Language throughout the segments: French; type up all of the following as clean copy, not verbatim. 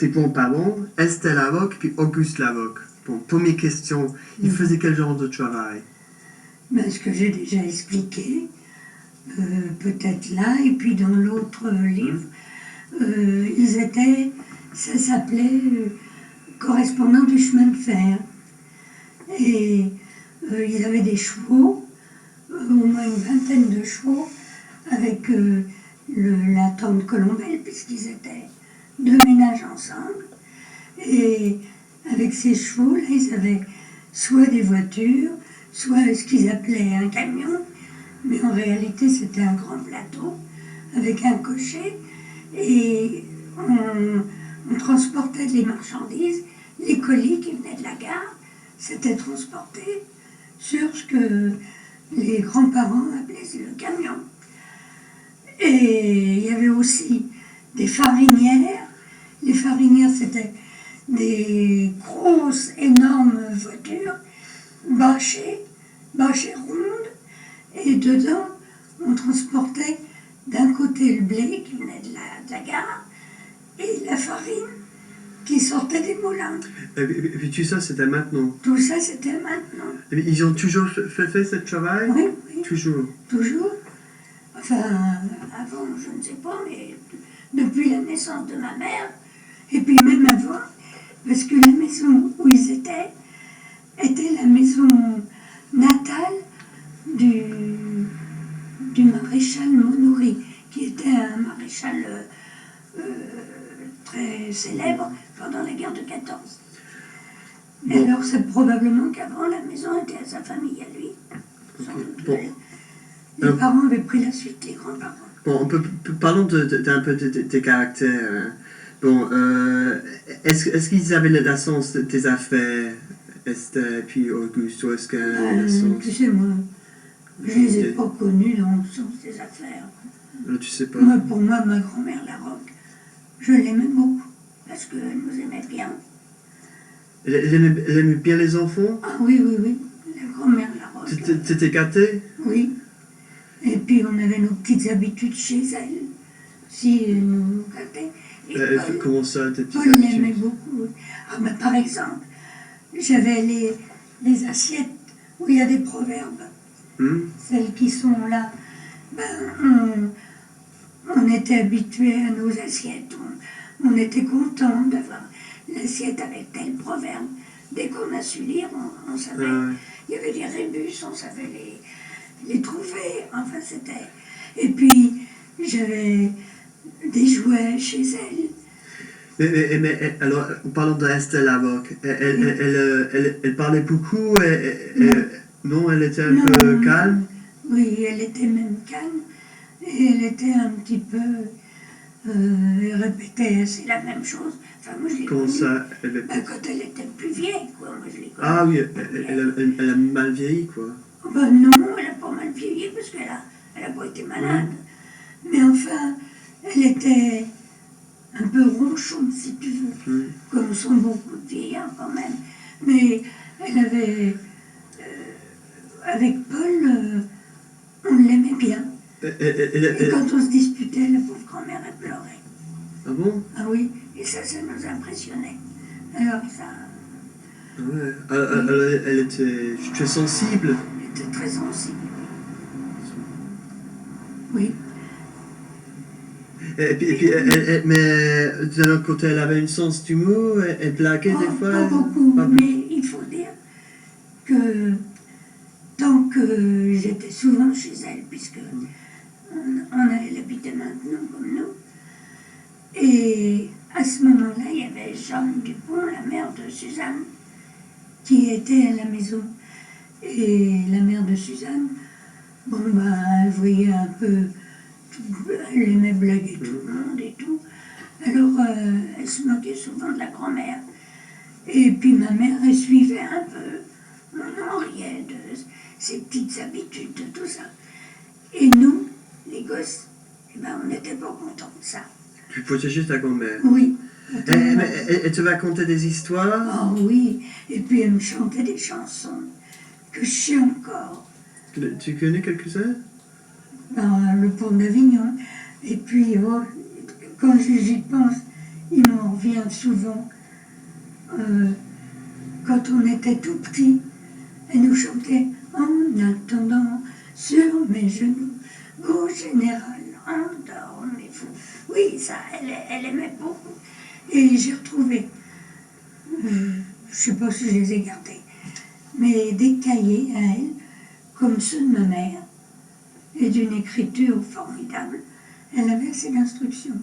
tes grands-parents, Estelle Lavoc puis Auguste Lavoc. Bon, première question, ils faisaient quel genre de travail? Ben, ce que j'ai déjà expliqué, peut-être là, et puis dans l'autre livre, ils étaient, ça s'appelait correspondants du chemin de fer. Et ils avaient des chevaux, au moins une vingtaine de chevaux, avec la tante Colombelle, puisqu'ils étaient deux ménages ensemble. Et avec ces chevaux-là, ils avaient soit des voitures, soit ce qu'ils appelaient un camion, mais en réalité c'était un grand plateau avec un cocher, et on transportait les marchandises, les colis qui venaient de la gare, c'était transporté sur ce que les grands-parents appelaient le camion. Et il y avait aussi des farinières. Les farinières, c'était des grosses, énormes voitures, bâchées rondes, et dedans, on transportait d'un côté le blé qui venait de la gare, et la farine qui sortait des moulins. Et puis tout ça, c'était maintenant? Tout ça, c'était maintenant. Et puis, ils ont toujours fait ce travail? Oui, oui. Toujours? Toujours. Enfin, avant, je ne sais pas, mais depuis la naissance de ma mère, et puis même avant, parce que la maison où ils étaient était la maison natale du maréchal Monoury, qui était un maréchal très célèbre pendant la guerre de 14. Et bon. Alors c'est probablement qu'avant la maison était à sa famille, à lui. Sans doute. Bon. Les parents avaient pris la suite, les grands-parents. Bon, parlons d'un peu de caractère. Hein. Bon, est-ce qu'ils avaient la sens des affaires, Esther puis Auguste, ou est-ce que... tu sais, moi, je les ai pas connus dans le sens des affaires. Là, tu sais pas. Moi, pour moi, ma grand-mère Larocque, je l'aimais beaucoup, parce qu'elle nous aimait bien. Elle aimait bien les enfants? Ah oui, oui, oui, la grand-mère Larocque. T'étais gâté? Oui. Et puis on avait nos petites habitudes chez elle, si elle nous gâtait. Et comment ça, tes petites Paul habitudes? l'aimait beaucoup. Ah, ben, par exemple, j'avais les assiettes où il y a des proverbes. Celles qui sont là, ben, on était habitués à nos assiettes. On était content d'avoir l'assiette avec tel proverbe. Dès qu'on a su lire, on savait. Il y avait des rébus, on savait les trouver. Enfin, c'était... Et puis, j'avais des jouets chez elle. Mais alors, parlons d'Estelle Lavoc. Elle parlait beaucoup. Non, elle était un peu calme. Oui, elle était même calme. Et elle était un petit peu... elle répétait assez la même chose. Enfin, moi, je l'ai Comment connue. ça? Quand elle était plus vieille, quoi. Moi, je l'ai connue. Ah oui, elle a mal vieilli, quoi. Ben non, elle n'a pas mal vieilli parce qu'elle a pas été malade. Mais enfin, elle était un peu ronchonne, si tu veux, comme sont beaucoup de vieillards quand même. Mais elle avait... avec Paul, on l'aimait bien. Et quand on se disputait, la pauvre grand-mère, elle pleurait. Ah bon? Ah oui, et ça nous impressionnait. Alors ça... Ouais. Elle était très sensible. Elle était très sensible. Oui. Et puis mais d'un autre côté, elle avait un sens d'humour, elle blaguait des fois. Pas beaucoup, mais il faut dire que tant que j'étais souvent chez elle, puisque elle habitait maintenant comme nous, et à ce moment-là, il y avait Jeanne Dupont, la mère de Suzanne, qui était à la maison. Et la mère de Suzanne, bon, ben, elle voyait un peu, elle aimait blaguer tout le monde et tout. Alors, elle se moquait souvent de la grand-mère. Et puis ma mère, elle suivait un peu. On en riait de ses petites habitudes, de tout ça. Et nous, les gosses, eh ben, on n'était pas contents de ça. Tu protégeais ta grand-mère? Oui. Elle te racontait des histoires? Ah oui, et puis elle me chantait des chansons que je sais encore. Tu connais quelques-uns? Le Pont d'Avignon. Et puis, quand j'y pense, ils m'ont on revient souvent, quand on était tout petit, elle nous chantait en attendant sur mes genoux, au général, endormez-vous. Oui, ça, elle aimait beaucoup. Et j'ai retrouvé, je ne sais pas si je les ai gardés, mais des cahiers à elle, comme ceux de ma mère, et d'une écriture formidable. Elle avait assez d'instructions.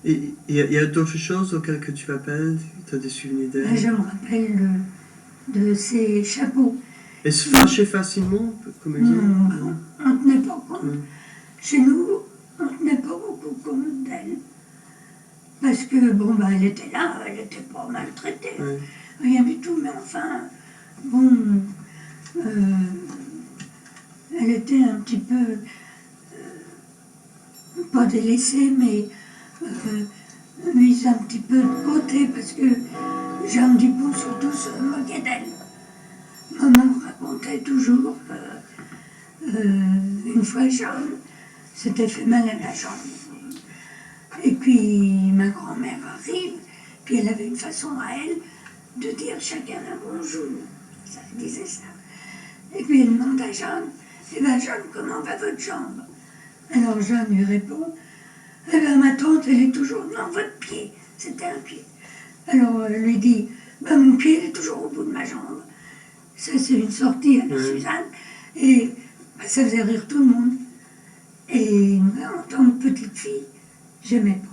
Et il y a d'autres choses auxquelles que tu rappelles? Tu as des souvenirs d'elle? Je me rappelle de ses chapeaux. Elle se fâchait facilement, comme exemple? Non, on ne tenait pas compte. Non. Chez nous, on ne tenait pas beaucoup compte d'elle. Parce que, bon, ben, elle était là, elle n'était pas maltraitée. Ouais. Rien du tout, mais enfin, bon, elle était un petit peu, pas délaissée, mais mise un petit peu de côté, parce que Jeanne Dupont surtout se moquait d'elle. Maman racontait toujours une fois Jeanne s'était fait mal à la jambe. Et puis ma grand-mère arrive, puis elle avait une façon à elle de dire chacun un bonjour. Ça disait ça. Et puis elle demande à Jeanne, eh bien Jeanne, comment va votre jambe? Alors Jeanne lui répond, eh bien ma tante, elle est toujours dans votre pied. C'était un pied. Alors elle lui dit, ben, mon pied il est toujours au bout de ma jambe. Ça c'est une sortie à la Suzanne. Et ben, ça faisait rire tout le monde. Et moi, en tant que petite fille, j'aimais pas.